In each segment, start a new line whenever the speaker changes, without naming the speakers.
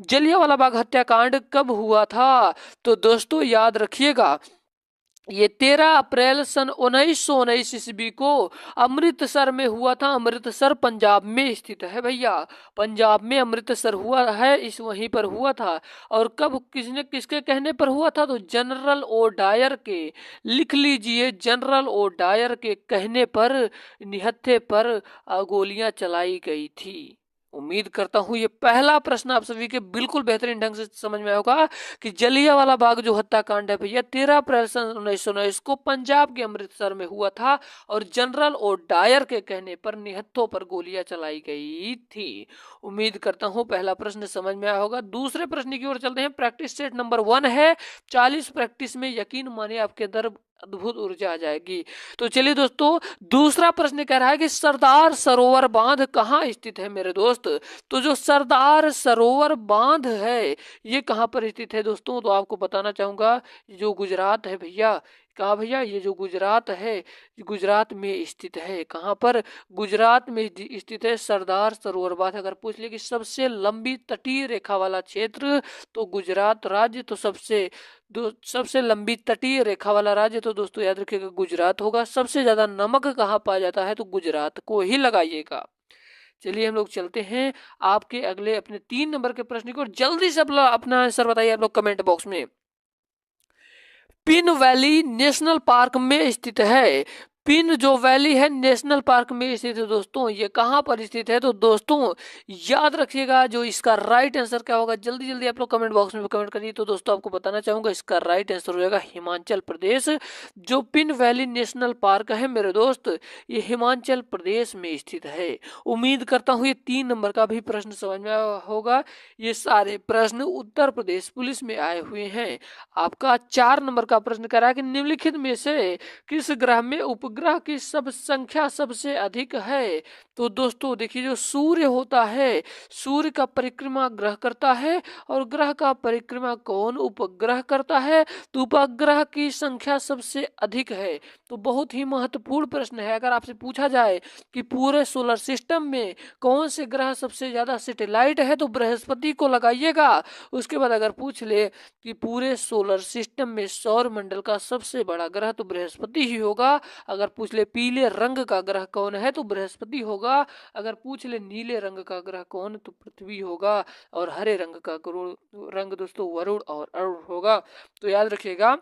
जलियांवाला बाग हत्याकांड कब हुआ था? तो दोस्तों याद रखिएगा, ये 13 अप्रैल सन 1919 ईस्वी को अमृतसर में हुआ था। अमृतसर पंजाब में स्थित है भैया, पंजाब में अमृतसर हुआ है, इस वहीं पर हुआ था। और कब, किसने, किसके कहने पर हुआ था? तो जनरल ओ डायर के, लिख लीजिए, जनरल ओ डायर के कहने पर निहत्थे पर गोलियां चलाई गई थी। उम्मीद करता हूं ये पहला प्रश्न आप सभी के बिल्कुल बेहतरीन ढंग से समझ में होगा कि जलियांवाला बाग जो हत्याकांड है भैया 13 अप्रैल सन 1919 को पंजाब के अमृतसर में हुआ था और जनरल ओ डायर के कहने पर निहत्थों पर गोलियां चलाई गई थी। उम्मीद करता हूं पहला प्रश्न समझ में आया होगा। दूसरे प्रश्न की ओर चलते हैं। प्रैक्टिस सेट नंबर 1 है, 40 प्रैक्टिस में यकीन मानिए आपके अंदर अद्भुत ऊर्जा आ जाएगी। तो चलिए दोस्तों, दूसरा प्रश्न कह रहा है कि सरदार सरोवर बांध कहाँ स्थित है मेरे दोस्त? तो जो सरदार सरोवर बांध है ये कहाँ पर स्थित है दोस्तों? तो आपको बताना चाहूंगा, जो गुजरात है भैया। कहाँ भैया? ये जो गुजरात है, गुजरात में स्थित है। कहाँ पर? गुजरात में स्थित है सरदार सरोवर बांध। अगर पूछ ले कि सबसे लंबी तटीय रेखा वाला क्षेत्र, तो गुजरात राज्य तो सबसे लंबी तटीय रेखा वाला राज्य तो दोस्तों याद रखिएगा गुजरात होगा। सबसे ज्यादा नमक कहाँ पाया जाता है? तो गुजरात को ही लगाइएगा। चलिए हम लोग चलते हैं आपके अगले अपने 3 नंबर के प्रश्न को। जल्दी से अपना आंसर बताइए आप लोग कमेंट बॉक्स में। पिन वैली नेशनल पार्क में स्थित है। पिन जो वैली है नेशनल पार्क में स्थित है दोस्तों। ये कहाँ पर स्थित है? तो दोस्तों याद रखिएगा, जो इसका राइट आंसर क्या होगा, जल्दी जल्दी आप लोग कमेंट बॉक्स में कमेंट करिए। तो दोस्तों आपको बताना चाहूंगा इसका राइट आंसर हो जाएगा हिमाचल प्रदेश। जो पिन वैली नेशनल पार्क है मेरे दोस्त, ये हिमाचल प्रदेश में स्थित है। उम्मीद करता हूँ ये 3 नंबर का भी प्रश्न समझ में आया होगा। ये सारे प्रश्न उत्तर प्रदेश पुलिस में आए हुए हैं। आपका 4 नंबर का प्रश्न कह रहा है कि निम्नलिखित में से किस ग्रह में उपग्रह की सब संख्या सबसे अधिक है? तो दोस्तों देखिए, जो सूर्य होता है, सूर्य का परिक्रमा ग्रह करता है, और ग्रह का परिक्रमा कौन? उपग्रह करता है। तो उपग्रह की संख्या सबसे अधिक है। तो बहुत ही महत्वपूर्ण प्रश्न है। अगर आपसे पूछा जाए कि पूरे सोलर सिस्टम में कौन से ग्रह सबसे ज्यादा सैटेलाइट है, तो बृहस्पति को लगाइएगा। उसके बाद अगर पूछ ले कि पूरे सोलर सिस्टम में सौर मंडल का सबसे बड़ा ग्रह, तो बृहस्पति ही होगा। अगर पूछ ले पीले रंग का ग्रह कौन है, तो बृहस्पति होगा। अगर पूछ ले नीले रंग का ग्रह कौन, तो पृथ्वी होगा। और हरे रंग का रंग दोस्तों वरुण और अरुण होगा। तो याद रखिएगा,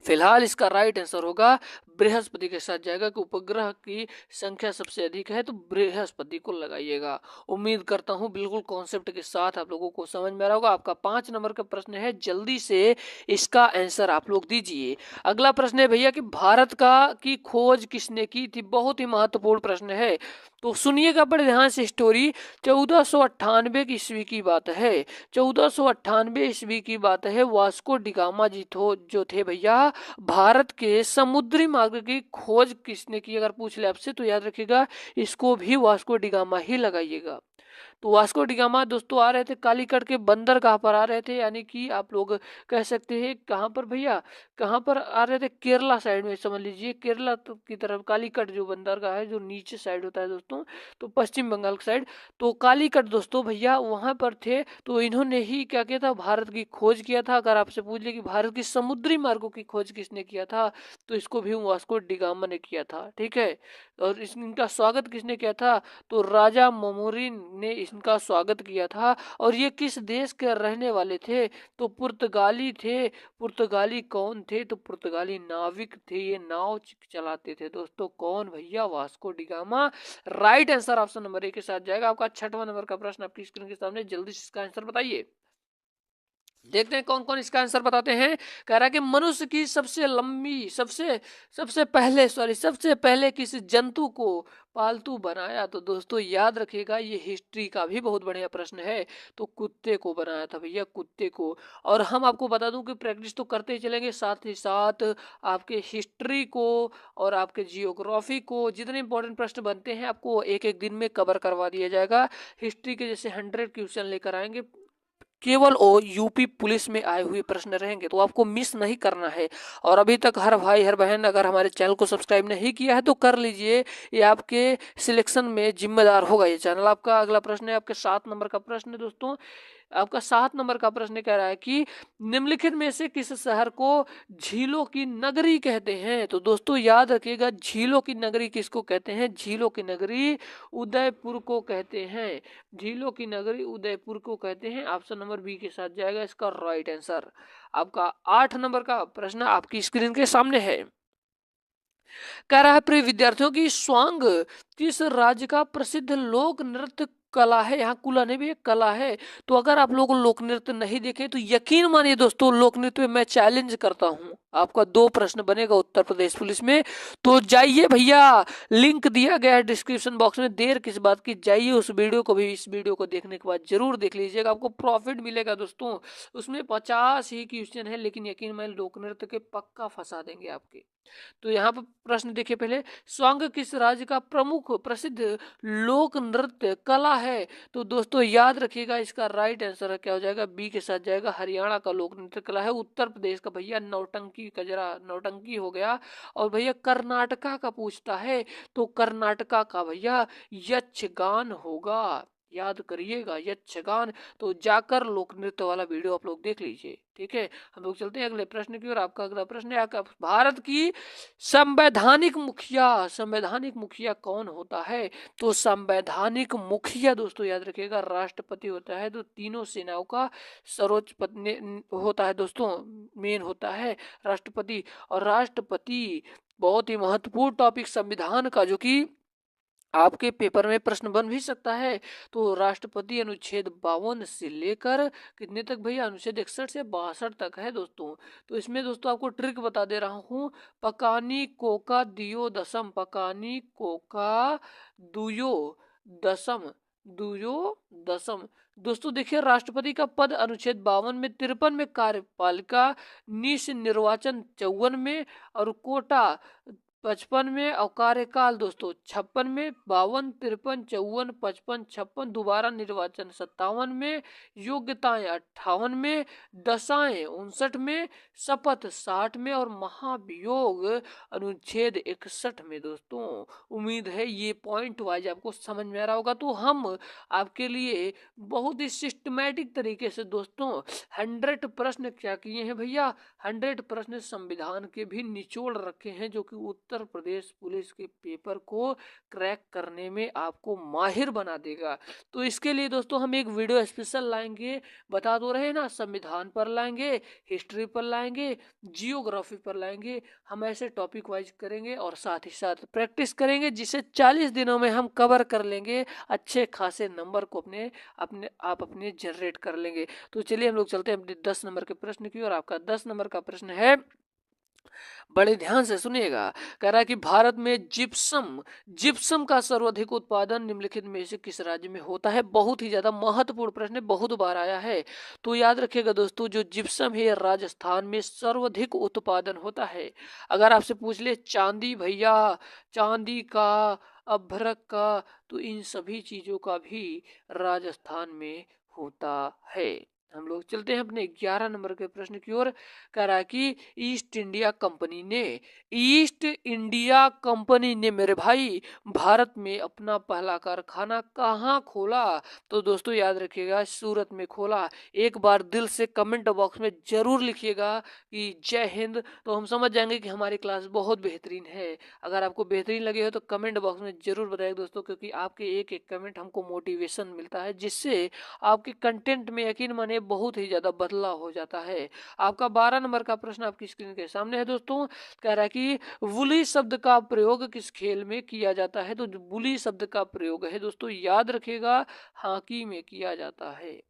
फिलहाल इसका राइट आंसर होगा बृहस्पति के साथ जाएगा कि उपग्रह की संख्या सबसे अधिक है, तो बृहस्पति को लगाइएगा। उम्मीद करता हूं बिल्कुल कॉन्सेप्ट के साथ आप लोगों को समझ में आ रहा होगा। आपका 5 नंबर का प्रश्न है, जल्दी से इसका आंसर आप लोग दीजिए। अगला प्रश्न है भैया कि भारत का की खोज किसने की थी? बहुत ही महत्वपूर्ण प्रश्न है, तो सुनिएगा बड़े ध्यान से स्टोरी। 1498 की ईस्वी की बात है। 1498 ईस्वी की बात है। वास्को डिगामा जी जो थे भैया, भारत के समुद्री मार्ग की खोज किसने की? अगर पूछ ले आपसे तो याद रखिएगा, इसको भी वास्को डिगामा ही लगाइएगा। तो वास्को डिगामा दोस्तों आ रहे थे कालीकट के बंदरगाह पर आ रहे थे, यानी कि आप लोग कह सकते हैं कहाँ पर भैया, कहाँ पर आ रहे थे? केरला साइड में, समझ लीजिए केरला की तरफ। कालीकट जो बंदरगाह है जो नीचे साइड होता है दोस्तों, तो पश्चिम बंगाल की साइड। तो कालीकट दोस्तों भैया वहां पर थे। तो इन्होंने ही क्या किया था? भारत की खोज किया था। अगर आपसे पूछ ले कि भारत की समुद्री मार्गों की खोज किसने किया था, तो इसको भी वास्को डिगामा ने किया था। ठीक है। और इनका स्वागत किसने किया था? तो राजा ममोरिन ने इनका स्वागत किया था। और ये किस देश के रहने वाले थे? तो पुर्तगाली थे। पुर्तगाली कौन थे? तो पुर्तगाली नाविक थे, ये नाव चलाते थे दोस्तों। कौन भैया? Vasco da Gama. Right answer option number 1 के साथ जाएगा। आपका 6वां नंबर का प्रश्न आपकी स्क्रीन के सामने, जल्दी से इसका आंसर बताइए। देखते हैं कौन कौन इसका आंसर बताते हैं। कह रहा है कि मनुष्य की सबसे लंबी सबसे पहले किस जंतु को पालतू बनाया? तो दोस्तों याद रखिएगा, ये हिस्ट्री का भी बहुत बढ़िया प्रश्न है। तो कुत्ते को बनाया था भैया, कुत्ते को। और हम आपको बता दूं कि प्रैक्टिस तो करते ही चलेंगे, साथ ही साथ आपके हिस्ट्री को और आपके जियोग्राफी को, जितने इंपॉर्टेंट प्रश्न बनते हैं आपको एक एक दिन में कवर करवा दिया जाएगा। हिस्ट्री के जैसे 100 क्वेश्चन लेकर आएंगे, केवल ओ यूपी पुलिस में आए हुए प्रश्न रहेंगे, तो आपको मिस नहीं करना है। और अभी तक हर भाई हर बहन अगर हमारे चैनल को सब्सक्राइब नहीं किया है तो कर लीजिए, ये आपके सिलेक्शन में जिम्मेदार होगा ये चैनल आपका। अगला प्रश्न है आपके 7 नंबर का प्रश्न है दोस्तों। आपका 7 नंबर का प्रश्न कह रहा है कि निम्नलिखित में से किस शहर को झीलों की नगरी कहते हैं? तो दोस्तों याद रखिएगा, झीलों की नगरी किसको कहते हैं? झीलों की नगरी उदयपुर को कहते हैं। झीलों की नगरी उदयपुर को कहते हैं। ऑप्शन नंबर बी के साथ जाएगा इसका राइट आंसर। आपका 8 नंबर का प्रश्न आपकी स्क्रीन के सामने है। कह रहा है प्रिय विद्यार्थियों की स्वांग किस राज्य का प्रसिद्ध लोक नृत्य कला है? यहाँ कुला नहीं भी एक कला है। तो अगर आप लोग लोक नृत्य नहीं देखे तो यकीन मानिए दोस्तों, लोक नृत्य में मैं चैलेंज करता हूँ। आपका 2 प्रश्न बनेगा उत्तर प्रदेश पुलिस में। तो जाइए भैया, लिंक दिया गया है डिस्क्रिप्शन बॉक्स में, देर किस बात की, जाइए उस वीडियो को भी इस वीडियो को देखने के बाद जरूर देख लीजिएगा, आपको प्रॉफिट मिलेगा दोस्तों। उसमें 50 ही क्वेश्चन है, लेकिन यकीन मानिए लोक नृत्य के पक्का फंसा देंगे आपके। तो यहाँ पर प्रश्न देखिए पहले, स्वांग किस राज्य का प्रमुख प्रसिद्ध लोक नृत्य कला है? तो दोस्तों याद रखिएगा, इसका राइट आंसर क्या हो जाएगा? बी के साथ जाएगा, हरियाणा का लोक नृत्य कला है। उत्तर प्रदेश का भैया नौटंकी कजरा, नौटंकी हो गया। और भैया कर्नाटका का पूछता है तो कर्नाटका का भैया यक्षगान होगा, याद करिएगा यक्षगान। तो जाकर लोक नृत्य वाला वीडियो आप लोग देख लीजिए, ठीक है। हम लोग चलते हैं अगले प्रश्न की ओर। आपका अगला प्रश्न है, आपका भारत की संवैधानिक मुखिया, संवैधानिक मुखिया कौन होता है? तो संवैधानिक मुखिया दोस्तों याद रखिएगा राष्ट्रपति होता है। तो तीनों सेनाओं का सर्वोच्च पद होता है दोस्तों, मेन होता है राष्ट्रपति। और राष्ट्रपति बहुत ही महत्वपूर्ण टॉपिक संविधान का, जो कि आपके पेपर में प्रश्न बन भी सकता है। तो राष्ट्रपति अनुच्छेद 52 से लेकर कितने तक भैया? अनुच्छेद 61 से 62 तक है दोस्तों। तो इसमें दोस्तों आपको ट्रिक बता दे रहा हूँ, पकानी कोका दियो दसम, पकानी कोका दुयो दसम, दुयो दसम। दोस्तों देखिए, राष्ट्रपति का पद अनुच्छेद 52 में, 53 में कार्यपालिका, निश निर्वाचन 54 में, और कोटा 55 में, और कार्यकाल दोस्तों 56 में, 52, 53, 54, 55, 56, दोबारा निर्वाचन 57 में, योग्यताएं 58 में, दशाएं 59 में, शपथ 60 में, और महाभियोग अनुच्छेद 61 में दोस्तों। उम्मीद है ये पॉइंट वाइज आपको समझ में आ रहा होगा। तो हम आपके लिए बहुत ही सिस्टमैटिक तरीके से दोस्तों 100 प्रश्न क्या किए हैं भैया? 100 प्रश्न संविधान के भी निचोड़ रखे हैं, जो कि उत्तर प्रदेश पुलिस के पेपर को क्रैक करने में आपको माहिर बना देगा। तो इसके लिए दोस्तों हम एक वीडियो स्पेशल लाएंगे, बता दो रहे ना, संविधान पर लाएंगे, हिस्ट्री पर लाएंगे, जियोग्राफी पर लाएंगे। हम ऐसे टॉपिक वाइज करेंगे और साथ ही साथ प्रैक्टिस करेंगे, जिसे 40 दिनों में हम कवर कर लेंगे, अच्छे खासे नंबर को अपने जनरेट कर लेंगे। तो चलिए हम लोग चलते हैं अपने 10 नंबर के प्रश्न की। और आपका 10 नंबर का प्रश्न है, बड़े ध्यान से सुनिएगा। कह रहा है कि भारत में जिप्सम का सर्वाधिक उत्पादन निम्नलिखित में से किस राज्य में होता है? बहुत ही ज्यादा महत्वपूर्ण प्रश्न है, बहुत बार आया है। तो याद रखिएगा दोस्तों, जो जिप्सम है राजस्थान में सर्वाधिक उत्पादन होता है। अगर आपसे पूछ ले चांदी भैया, चांदी का, अभ्रक का, तो इन सभी चीजों का भी राजस्थान में होता है। हम लोग चलते हैं अपने 11 नंबर के प्रश्न की ओर। कह रहा है कि ईस्ट इंडिया कंपनी ने मेरे भाई भारत में अपना पहला कारखाना कहाँ खोला? तो दोस्तों याद रखिएगा, सूरत में खोला। एक बार दिल से कमेंट बॉक्स में जरूर लिखिएगा कि जय हिंद, तो हम समझ जाएंगे कि हमारी क्लास बहुत बेहतरीन है। अगर आपको बेहतरीन लगे हो तो कमेंट बॉक्स में जरूर बताइए दोस्तों, क्योंकि आपके एक एक कमेंट हमको मोटिवेशन मिलता है, जिससे आपके कंटेंट में यकीन मानिए बहुत ही ज्यादा बदलाव हो जाता है। आपका 12 नंबर का प्रश्न आपकी स्क्रीन के सामने है दोस्तों। कह रहा है कि वुली शब्द का प्रयोग किस खेल में किया जाता है? तो वुली शब्द का प्रयोग है दोस्तों, याद रखिएगा, हॉकी में किया जाता है।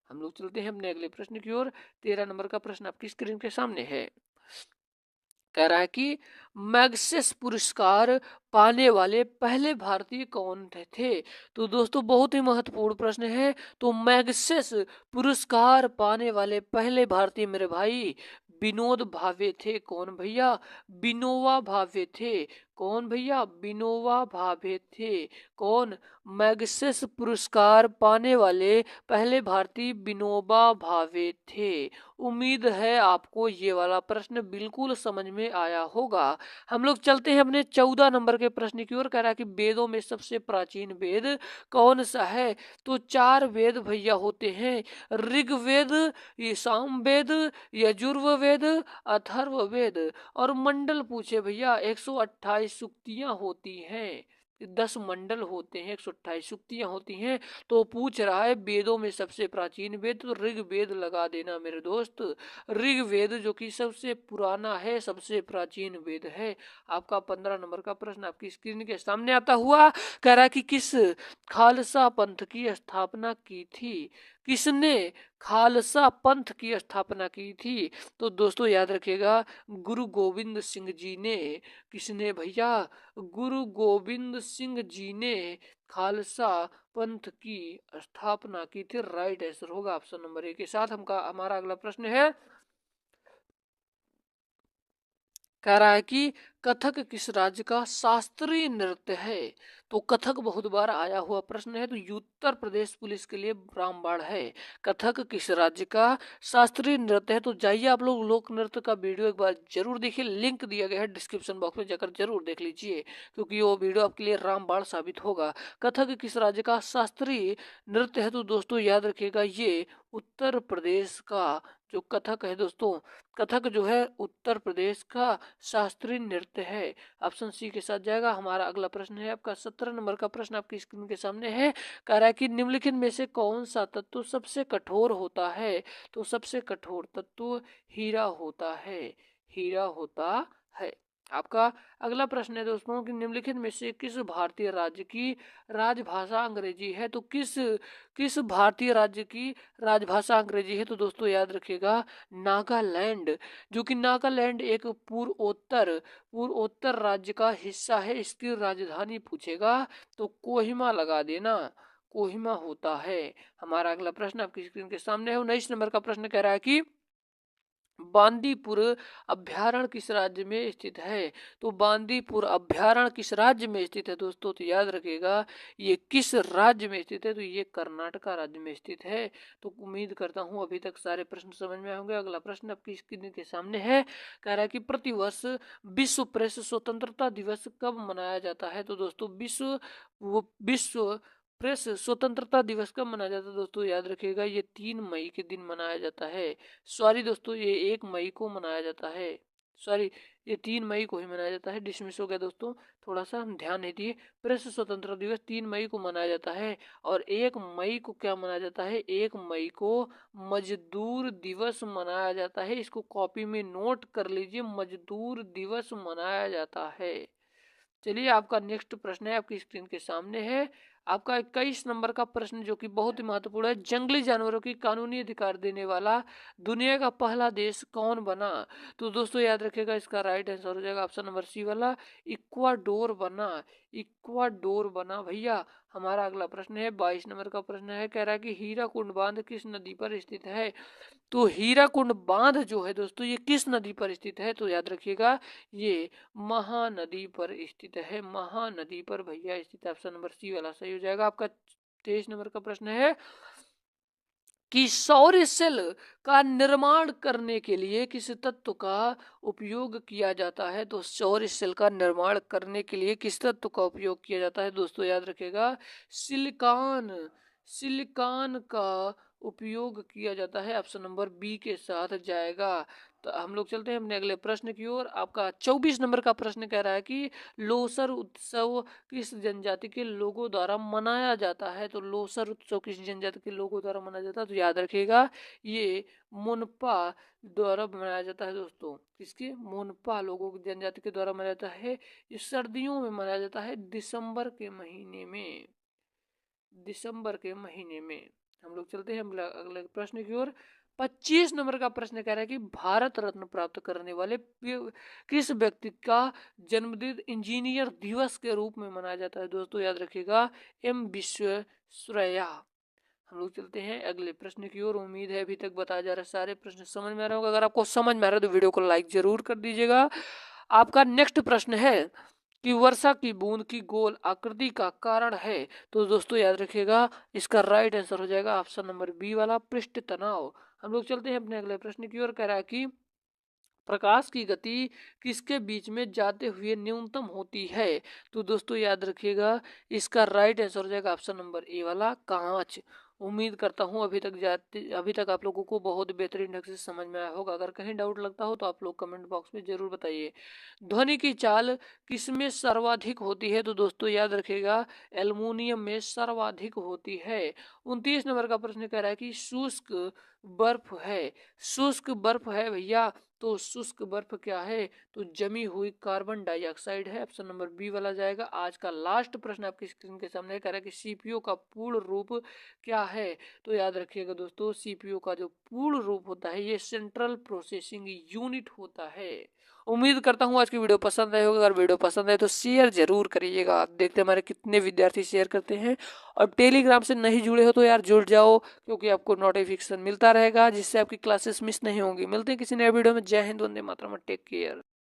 हम लोग चलते हैं अपने अगले प्रश्न की ओर। 13 नंबर का प्रश्न आपकी स्क्रीन के सामने है। कह रहा है कि मैग्सेस पुरस्कार पाने वाले पहले भारतीय कौन थे? तो दोस्तों बहुत ही महत्वपूर्ण प्रश्न है। तो मैग्सेस पुरस्कार पाने वाले पहले भारतीय मेरे भाई विनोद भावे थे। कौन भैया? विनोबा भावे थे। कौन भैया? विनोबा भावे थे। कौन? मैग्सेस पुरस्कार पाने वाले पहले भारतीय विनोबा भावे थे। उम्मीद है आपको ये वाला प्रश्न बिल्कुल समझ में आया होगा। हम लोग चलते हैं अपने 14 नंबर के प्रश्न की ओर। कह रहा है कि वेदों में सबसे प्राचीन वेद कौन सा है? तो 4 वेद भैया होते हैं, ऋग्वेद, ये सामवेद, यजुर्वेद, अथर्ववेद और मंडल पूछे भैया 128 सूक्तियां होती हैं। 10 मंडल होते हैं, 128 सूक्तियां होती हैं। तो पूछ रहा है वेदों में सबसे प्राचीन वेद, तो ऋग्वेद लगा देना मेरे दोस्त। ऋग्वेद जो कि सबसे पुराना है, सबसे प्राचीन वेद है। आपका 15 नंबर का प्रश्न आपकी स्क्रीन के सामने आता हुआ। कह रहा है कि किस खालसा पंथ की स्थापना की थी? किसने खालसा पंथ की स्थापना की थी? तो दोस्तों याद रखिएगा, गुरु गोविंद सिंह जी ने। किसने भैया? गुरु गोविंद सिंह जी ने खालसा पंथ की स्थापना की थी। राइट आंसर होगा ऑप्शन नंबर ए के साथ। हमारा अगला प्रश्न है, कह रहा है कि कथक किस राज्य का शास्त्रीय नृत्य है? तो कथक बहुत बार आया हुआ प्रश्न है, तो उत्तर प्रदेश पुलिस के लिए रामबाण है। कथक किस राज्य का शास्त्रीय नृत्य है? तो जाइए आप लोग लोक नृत्य का वीडियो एक बार जरूर देखिए, लिंक दिया गया है डिस्क्रिप्शन बॉक्स में, जाकर जरूर देख लीजिए क्योंकि वो वीडियो आपके लिए रामबाण साबित होगा। कथक किस राज्य का शास्त्रीय नृत्य है? तो दोस्तों याद रखिएगा, ये उत्तर प्रदेश का जो कथक है दोस्तों, कथक जो है उत्तर प्रदेश का शास्त्रीय नृत्य है। ऑप्शन सी के साथ जाएगा। हमारा अगला प्रश्न है आपका 17 नंबर का प्रश्न आपकी स्क्रीन के सामने है। कह रहा है कि निम्नलिखित में से कौन सा तत्व सबसे कठोर होता है? तो सबसे कठोर तत्व हीरा होता है। हीरा होता है। आपका अगला प्रश्न है दोस्तों कि निम्नलिखित में से किस भारतीय राज्य की राजभाषा अंग्रेजी है? तो किस भारतीय राज्य की राजभाषा अंग्रेजी है? तो दोस्तों याद रखिएगा, नागालैंड। जो कि नागालैंड एक पूर्वोत्तर राज्य का हिस्सा है। इसकी राजधानी पूछेगा तो कोहिमा लगा देना, कोहिमा होता है। हमारा अगला प्रश्न आपकी स्क्रीन के सामने है। 19 नंबर का प्रश्न कह रहा है कि बांदीपुर अभ्यारण्य किस राज्य में स्थित है? तो बांदीपुर अभ्यारण्य किस राज्य में स्थित है दोस्तों? तो याद रखिएगा, ये किस राज्य में स्थित है? तो ये कर्नाटका राज्य में स्थित है। तो उम्मीद करता हूँ अभी तक सारे प्रश्न समझ में आए होंगे। अगला प्रश्न आपकी स्क्रीन के सामने है। कह रहा है कि प्रतिवर्ष विश्व प्रेस स्वतंत्रता दिवस कब मनाया जाता है? तो दोस्तों विश्व प्रेस स्वतंत्रता दिवस कब मनाया जाता है? दोस्तों याद रखिएगा, ये 3 मई के दिन मनाया जाता है। सॉरी दोस्तों, ये 1 मई को मनाया जाता है। सॉरी, ये 3 मई को ही मनाया जाता है। डिसमिस हो गया दोस्तों, थोड़ा सा ध्यान नहीं दिए। प्रेस स्वतंत्रता दिवस 3 मई को मनाया जाता है। और 1 मई को क्या मनाया जाता है? 1 मई को मजदूर दिवस मनाया जाता है। इसको कॉपी में नोट कर लीजिए, मजदूर दिवस मनाया जाता है। चलिए, आपका नेक्स्ट प्रश्न है आपकी स्क्रीन के सामने है। आपका 21 नंबर का प्रश्न जो कि बहुत ही महत्वपूर्ण है, जंगली जानवरों की कानूनी अधिकार देने वाला दुनिया का पहला देश कौन बना? तो दोस्तों याद रखिएगा, इसका राइट आंसर हो जाएगा ऑप्शन नंबर सी वाला, इक्वाडोर बना। इक्वाडोर बना भैया। हमारा अगला प्रश्न है 22 नंबर का प्रश्न है। कह रहा है कि हीराकुंड बांध किस नदी पर स्थित है? तो हीराकुंड बांध जो है दोस्तों, ये किस नदी पर स्थित है? तो याद रखिएगा, ये महानदी पर स्थित है। महानदी पर भैया स्थित है। ऑप्शन नंबर सी वाला सही हो जाएगा। आपका 23 नंबर का प्रश्न है कि सौर सेल का निर्माण करने के लिए किस तत्व का उपयोग किया जाता है? तो सौर सेल का निर्माण करने के लिए किस तत्व का उपयोग किया जाता है? दोस्तों याद रखिएगा, सिलिकॉन। सिलिकॉन का उपयोग किया जाता है। ऑप्शन नंबर बी के साथ जाएगा। तो हम लोग चलते हैं अपने अगले प्रश्न की ओर। आपका 24 नंबर का प्रश्न कह रहा है कि लोसर उत्सव किस जनजाति के लोगों द्वारा मनाया जाता है? तो लोसर उत्सव किस जनजाति के लोगों द्वारा मनाया जाता है? तो याद रखिएगा, ये मोनपा द्वारा मनाया जाता है दोस्तों। किसके? मोनपा लोगों की जनजाति के द्वारा मनाया जाता है। ये सर्दियों में मनाया जाता है, दिसंबर के महीने में। दिसंबर के महीने में। हम लोग चलते हैं अगले प्रश्न की ओर। 25 नंबर का प्रश्न कह रहा है कि भारत रत्न प्राप्त करने वाले किस व्यक्ति का जन्मदिन इंजीनियर दिवस के रूप में मनाया जाता है? दोस्तों याद रखिएगा, एम विश्वेश्वरैया। हम लोग चलते हैं अगले प्रश्न की ओर। उम्मीद है अभी तक बताया जा रहा है सारे प्रश्न समझ में आ रहे होंगे। अगर आपको समझ में आ रहा है तो वीडियो को लाइक जरूर कर दीजिएगा। आपका नेक्स्ट प्रश्न है कि वर्षा की बूंद की गोल आकृति का कारण है? तो दोस्तों याद रखिएगा, इसका राइट आंसर हो जाएगा ऑप्शन नंबर बी वाला, पृष्ठ तनाव। हम लोग चलते हैं अपने अगले प्रश्न की ओर। कह रहा है कि प्रकाश की गति किसके बीच में जाते हुए न्यूनतम होती है? तो दोस्तों याद रखिएगा, इसका राइट आंसर हो जाएगा ऑप्शन नंबर ए वाला, कांच। उम्मीद करता हूँ अभी तक आप लोगों को बहुत बेहतरीन ढंग से समझ में आया होगा। अगर कहीं डाउट लगता हो तो आप लोग कमेंट बॉक्स में जरूर बताइए। ध्वनि की चाल किसमें सर्वाधिक होती है? तो दोस्तों याद रखिएगा, एल्युमिनियम में सर्वाधिक होती है। 29 नंबर का प्रश्न कह रहा है कि शुष्क बर्फ है। शुष्क बर्फ है भैया, तो शुष्क बर्फ क्या है? तो जमी हुई कार्बन डाइऑक्साइड है। ऑप्शन नंबर बी वाला जाएगा। आज का लास्ट प्रश्न आपकी स्क्रीन के सामने कह रहा है कि सीपीयू का पूर्ण रूप क्या है? तो याद रखिएगा दोस्तों, सीपीयू का जो पूर्ण रूप होता है ये सेंट्रल प्रोसेसिंग यूनिट होता है। उम्मीद करता हूँ आज की वीडियो पसंद आई होगी। अगर वीडियो पसंद आए तो शेयर जरूर करिएगा। देखते हैं हमारे कितने विद्यार्थी शेयर करते हैं। और टेलीग्राम से नहीं जुड़े हो तो यार जुड़ जाओ, क्योंकि आपको नोटिफिकेशन मिलता रहेगा जिससे आपकी क्लासेस मिस नहीं होंगी। मिलते हैं किसी नए वीडियो में। जय हिंद, वंदे मातरम, टेक केयर।